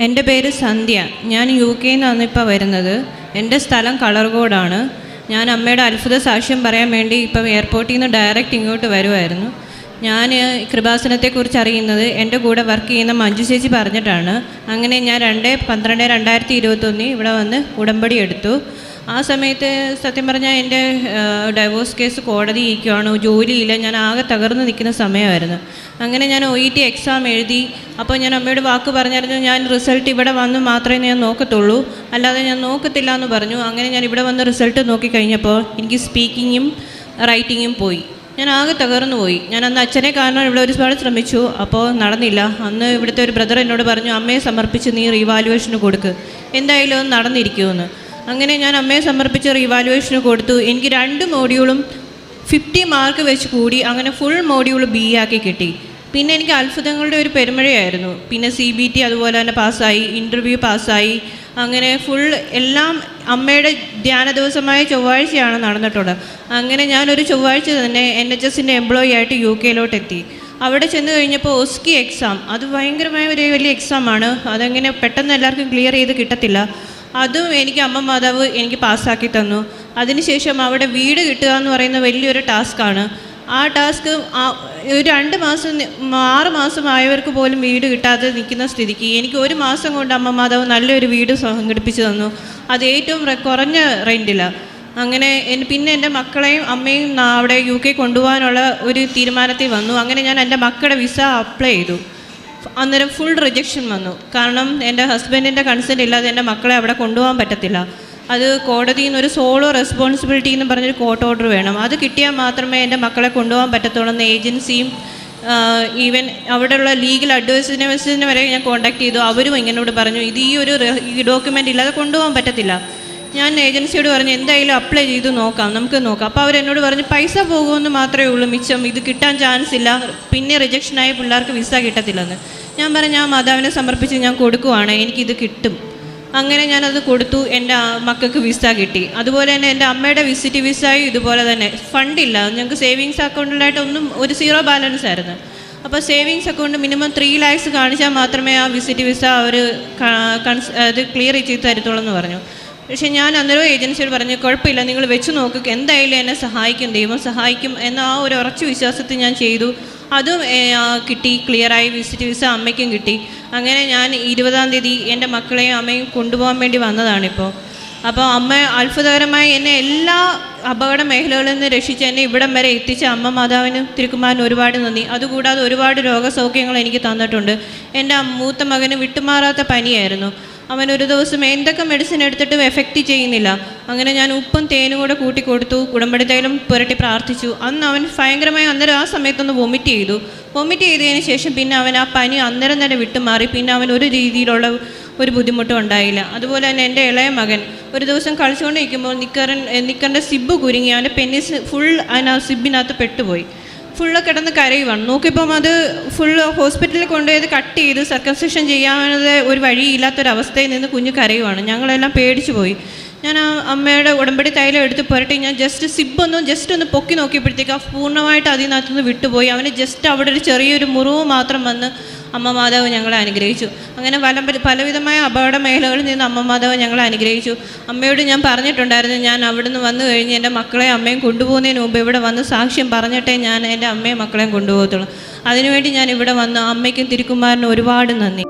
എൻ്റെ പേര് സന്ധ്യ. ഞാൻ UK നിന്നാണ് ഇപ്പോൾ വരുന്നത്. എൻ്റെ സ്ഥലം കളർകോടാണ്. ഞാൻ അമ്മയുടെ അത്ഭുത സാക്ഷ്യം പറയാൻ വേണ്ടി ഇപ്പം എയർപോർട്ടിൽ നിന്ന് ഡയറക്റ്റ് ഇങ്ങോട്ട് വരുമായിരുന്നു. ഞാൻ കൃപാസനത്തെക്കുറിച്ച് അറിയുന്നത് എൻ്റെ കൂടെ വർക്ക് ചെയ്യുന്ന മഞ്ജു ചേച്ചി പറഞ്ഞിട്ടാണ്. അങ്ങനെ ഞാൻ 2/12/2021 ഇവിടെ വന്ന് ഉടമ്പടി എടുത്തു. ആ സമയത്ത് സത്യം പറഞ്ഞാൽ എൻ്റെ ഡൈവോഴ്സ് കേസ് കോടതി ഇരിക്കുകയാണ്, ജോലിയില്ല, ഞാൻ ആകെ തകർന്ന് നിൽക്കുന്ന സമയമായിരുന്നു. അങ്ങനെ ഞാൻ OET എക്സാം എഴുതി. അപ്പോൾ ഞാൻ അമ്മയോട് വാക്ക് പറഞ്ഞായിരുന്നു, ഞാൻ റിസൾട്ട് ഇവിടെ വന്ന് മാത്രമേ ഞാൻ നോക്കത്തുള്ളൂ, അല്ലാതെ ഞാൻ നോക്കത്തില്ല എന്ന് പറഞ്ഞു. അങ്ങനെ ഞാൻ ഇവിടെ വന്ന് റിസൾട്ട് നോക്കിക്കഴിഞ്ഞപ്പോൾ എനിക്ക് സ്പീക്കിങ്ങും റൈറ്റിങ്ങും പോയി. ഞാൻ ആകെ തകർന്നു പോയി. ഞാൻ അന്ന് അച്ഛനെ കാണാൻ ഇവിടെ ഒരുപാട് ശ്രമിച്ചു, അപ്പോൾ നടന്നില്ല. അന്ന് ഇവിടുത്തെ ഒരു ബ്രദർ എന്നോട് പറഞ്ഞു, അമ്മയെ സമർപ്പിച്ച് നീ റീവാലുവേഷന് കൊടുക്ക്, എന്തായാലും അത് നടന്നിരിക്കുമെന്ന്. അങ്ങനെ ഞാൻ അമ്മയെ സമർപ്പിച്ച് റീവാലുവേഷന് കൊടുത്തു. എനിക്ക് 2 മോഡ്യൂളും 50 മാർക്ക് വെച്ച് കൂടി. അങ്ങനെ ഫുൾ മോഡ്യൂൾ B ആക്കി കിട്ടി. പിന്നെ എനിക്ക് അത്ഭുതങ്ങളുടെ ഒരു പെരുമഴയായിരുന്നു. പിന്നെ CBT അതുപോലെ തന്നെ പാസ്സായി, ഇൻ്റർവ്യൂ പാസ്സായി. അങ്ങനെ ഫുൾ എല്ലാം അമ്മയുടെ ധ്യാന ദിവസമായ ചൊവ്വാഴ്ചയാണ് നടന്നിട്ടുള്ളത്. അങ്ങനെ ഞാനൊരു ചൊവ്വാഴ്ച തന്നെ NHSൻ്റെ എംപ്ലോയി ആയിട്ട് UK എത്തി. അവിടെ ചെന്ന് കഴിഞ്ഞപ്പോൾ OSCE എക്സാം, അത് ഭയങ്കരമായ ഒരു വലിയ എക്സാമാണ്. അതങ്ങനെ പെട്ടെന്ന് എല്ലാവർക്കും ക്ലിയർ ചെയ്ത് കിട്ടത്തില്ല. അതും എനിക്ക് അമ്മ മാതാവ് എനിക്ക് പാസ്സാക്കി തന്നു. അതിനുശേഷം അവിടെ വീട് കിട്ടുക എന്ന് പറയുന്ന വലിയൊരു ടാസ്ക്കാണ്. ആ ടാസ്ക് ഒരു 6 മാസം ആയവർക്ക് പോലും വീട് കിട്ടാതെ നിൽക്കുന്ന സ്ഥിതിക്ക് എനിക്ക് 1 മാസം കൊണ്ട് അമ്മ മാതാവ് നല്ലൊരു വീട് സംഘടിപ്പിച്ച് തന്നു. അത് ഏറ്റവും കുറഞ്ഞ റെൻറ്റിലാണ്. അങ്ങനെ പിന്നെ എൻ്റെ മക്കളെയും അമ്മയും അവിടെ UK കൊണ്ടുപോകാനുള്ള ഒരു തീരുമാനത്തിൽ വന്നു. അങ്ങനെ ഞാൻ എൻ്റെ മക്കളുടെ വിസ അപ്ലൈ ചെയ്തു. അന്നേരം ഫുൾ റിജക്ഷൻ വന്നു. കാരണം എൻ്റെ ഹസ്ബൻഡിൻ്റെ കൺസെൻറ്റ് ഇല്ലാതെ എൻ്റെ മക്കളെ അവിടെ കൊണ്ടുപോകാൻ പറ്റത്തില്ല. അത് കോടതിയിൽ നിന്ന് ഒരു സോളോ റെസ്പോൺസിബിലിറ്റി എന്ന് പറഞ്ഞൊരു കോർട്ട് ഓർഡർ വേണം. അത് കിട്ടിയാൽ മാത്രമേ എൻ്റെ മക്കളെ കൊണ്ടുപോകാൻ പറ്റത്തുള്ളൂ എന്ന് ഏജൻസിയും ഈവൻ അവിടെയുള്ള ലീഗൽ അഡ്വൈസിനെ വരെ ഞാൻ കോൺടാക്ട് ചെയ്തു. അവരും എന്നോട് പറഞ്ഞു, ഇത് ഈ ഡോക്യുമെൻ്റ് ഇല്ലാതെ കൊണ്ടുപോകാൻ പറ്റത്തില്ല. ഞാൻ ഏജൻസിയോട് പറഞ്ഞു, എന്തായാലും അപ്ലൈ ചെയ്ത് നോക്കാം, നമുക്ക് നോക്കാം. അപ്പോൾ അവരെന്നോട് പറഞ്ഞു, പൈസ പോകുമെന്ന് മാത്രമേ ഉള്ളൂ, മിച്ചം ഇത് കിട്ടാൻ ചാൻസ് ഇല്ല, പിന്നെ റിജക്ഷനായ പിള്ളേർക്ക് വിസ കിട്ടത്തില്ലെന്ന്. ഞാൻ പറഞ്ഞു, ഞാൻ മാതാവിനെ സമർപ്പിച്ച് ഞാൻ കൊടുക്കുവാണ്, എനിക്കിത് കിട്ടും. അങ്ങനെ ഞാനത് കൊടുത്തു. എൻ്റെ മക്കൾക്ക് വിസ കിട്ടി. അതുപോലെ തന്നെ എൻ്റെ അമ്മയുടെ വിസിറ്റ് വിസയും ഇതുപോലെ തന്നെ. ഫണ്ടില്ല, ഞങ്ങൾക്ക് സേവിങ്സ് അക്കൗണ്ടിലായിട്ട് ഒരു 0 ബാലൻസ് ആയിരുന്നു. അപ്പോൾ സേവിങ്സ് അക്കൗണ്ട് മിനിമം 3 lakhs കാണിച്ചാൽ മാത്രമേ ആ വിസിറ്റ് വിസ അവർ അത് ക്ലിയർ ചെയ്ത് തരത്തുള്ളൂ എന്ന് പറഞ്ഞു. പക്ഷേ ഞാൻ അന്നേരം ഏജൻസിയോട് പറഞ്ഞു, കുഴപ്പമില്ല, നിങ്ങൾ വെച്ച് നോക്കുക, എന്തായാലും എന്നെ സഹായിക്കും, ദൈവം സഹായിക്കും എന്ന ആ ഒരു ഉറച്ച വിശ്വാസത്തിൽ ഞാൻ ചെയ്തു. അതും കിട്ടി, ക്ലിയറായി. വിസിറ്റ് വിസ അമ്മയ്ക്കും കിട്ടി. അങ്ങനെ ഞാൻ 20-ാം തീയതി എൻ്റെ മക്കളെയും അമ്മയും കൊണ്ടുപോകാൻ വേണ്ടി വന്നതാണിപ്പോൾ. അപ്പോൾ അമ്മ അത്ഭുതകരമായി എന്നെ എല്ലാ അപകട മേഖലകളിൽ നിന്ന് രക്ഷിച്ച് എന്നെ ഇവിടം വരെ എത്തിച്ച അമ്മ മാതാവിനും തിരുക്കുമാരനും ഒരുപാട് നന്ദി. അതുകൂടാതെ ഒരുപാട് രോഗസൗഖ്യങ്ങൾ എനിക്ക് തന്നിട്ടുണ്ട്. എൻ്റെ മൂത്ത മകന് വിട്ടുമാറാത്ത പനിയായിരുന്നു. അവനൊരു ദിവസം എന്തൊക്കെ മെഡിസിൻ എടുത്തിട്ടും എഫക്റ്റ് ചെയ്യുന്നില്ല. അങ്ങനെ ഞാൻ ഉപ്പും തേനും കൂടെ കൂട്ടി കൊടുത്തു, ഉടമ്പടി തൈലം പുരട്ടി പ്രാർത്ഥിച്ചു. അന്ന് അവൻ ഭയങ്കരമായി അന്നേരം ആ സമയത്തൊന്ന് വൊമിറ്റ് ചെയ്തതിന് ശേഷം പിന്നെ അവൻ ആ പനി അന്നേരം തന്നെ വിട്ടുമാറി. പിന്നെ അവൻ ഒരു രീതിയിലുള്ള ഒരു ബുദ്ധിമുട്ടും ഉണ്ടായില്ല. അതുപോലെ തന്നെ എൻ്റെ ഇളയ മകൻ ഒരു ദിവസം കളിച്ചുകൊണ്ടിരിക്കുമ്പോൾ നിക്കറിൻ്റെ സിബ് കുരുങ്ങി, അവൻ്റെ പെന്നിസ് ഫുൾ സിബിനകത്ത് പെട്ടുപോയി. ഫുള്ള് കിടന്ന് കരയുവാണ്. നോക്കിയപ്പം അത് ഫുള്ള് ഹോസ്പിറ്റലിൽ കൊണ്ടുപോയത് കട്ട് ചെയ്ത് സർക്കംസിഷൻ ചെയ്യാതെ ഒരു വഴിയില്ലാത്തൊരവസ്ഥയിൽ നിന്ന് കുഞ്ഞ് കരയുവാണ്. ഞങ്ങളെല്ലാം പേടിച്ചു പോയി. ഞാൻ ആ അമ്മയുടെ ഉടമ്പടി തൈലം എടുത്ത് പുരട്ടി ഞാൻ ജസ്റ്റ് ഒന്ന് പൊക്കി നോക്കിയപ്പോഴത്തേക്ക് ആ പൂർണ്ണമായിട്ട് അതിനകത്തുനിന്ന് വിട്ടുപോയി. അവന് ജസ്റ്റ് അവിടെ ഒരു ചെറിയൊരു മുറിവ് മാത്രം വന്ന് അമ്മ മാതാവ് ഞങ്ങളെ അനുഗ്രഹിച്ചു. അങ്ങനെ പലവിധമായ അപകട മേഖലകളിൽ നിന്ന് അമ്മ മാതാവ് ഞങ്ങളെ അനുഗ്രഹിച്ചു. അമ്മയോട് ഞാൻ പറഞ്ഞിട്ടുണ്ടായിരുന്നു, ഞാൻ അവിടെ നിന്ന് വന്നു കഴിഞ്ഞ് എൻ്റെ മക്കളെയും അമ്മയും കൊണ്ടുപോകുന്നതിന് മുമ്പ് ഇവിടെ വന്ന് സാക്ഷ്യം പറഞ്ഞിട്ടേ ഞാൻ എൻ്റെ അമ്മയും മക്കളെയും കൊണ്ടുപോകത്തുള്ളൂ. അതിനുവേണ്ടി ഞാൻ ഇവിടെ വന്നു. അമ്മയ്ക്കും തിരുക്കുമാരനും ഒരുപാട് നന്ദി.